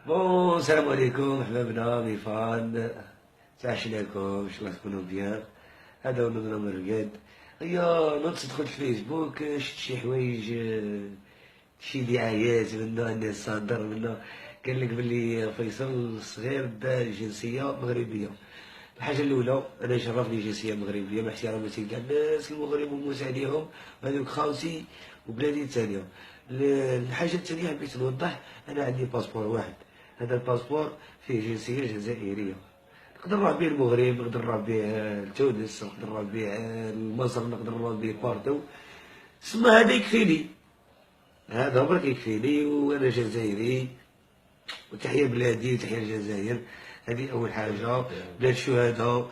بون السلام عليكم احبابنا ميفان، تعشناكم ان شاء الله تكونوا بيان. هذا هو نظام الرقاد. هي نوض دخلت الفيسبوك، شفت شي حوايج، شي دعايات منا، الناس صادر منا قال لك بلي فيصل الصغير دا جنسيه مغربيه. الحاجه الاولى، انا شرفني جنسيه مغربيه مع احتراماتي لكاع الناس المغرب وموت عليهم، هذوك خاوتي وبلادي الثانيه. الحاجه الثانيه حبيت نوضح، انا عندي باسبور واحد، هذا الباسبور فيه جنسيه جزائريه. نقدر نروح به المغرب، نقدر نروح به لتونس، نقدر نروح به لمصر، نقدر نروح به بارتو. تسمى هذا يكفيني، هذا برك يكفيني وانا جزائري. وتحيا بلادي وتحيا الجزائر، هذه اول حاجه. بلاد الشهداء،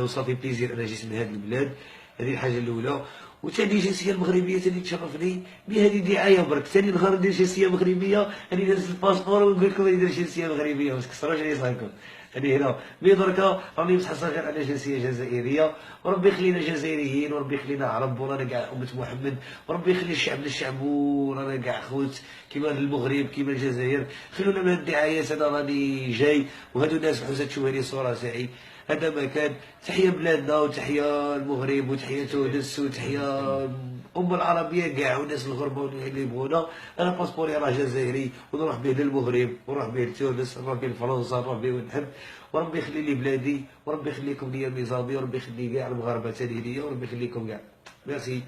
وصافي بليزير انا جيت من هذه البلاد، هذه الحاجه الاولى. وثاني الجنسيه المغربيه ثاني تشرفني بهذه دعايه برك. ثاني نهار ندير جنسيه مغربيه، راني داز الباسبور ونقول لكم راني داير جنسيه مغربيه، ما تكسروش عليه صاحبكم. هذه هنا مي دركا راني متحصل غير على جنسيه جزائريه. وربي يخلينا جزائريين، وربي يخلينا عرب، ورانا كاع امه محمد، وربي يخلي الشعب للشعب، ورانا كاع خوت كيما المغرب كيما الجزائر. خلونا من الدعايات، انا راني جاي وهادو الناس حوسه تشوف لي صوره تاعي. هذا مكان. تحيا بلادنا وتحيا المغرب وتحيا تونس وتحيا العربيه كاع، والناس الغربه اللي يبغونا. انا باسبوري راه جزائري، ونروح به للمغرب ونروح به لتونس، نروح به لفرنسا، نروح به وين نحب. وربي يخلي لي بلادي، وربي يخليكم ليا ميزابي، وربي يخلي كاع المغاربه تاني ليا، وربي يخليكم كاع. ميرسي.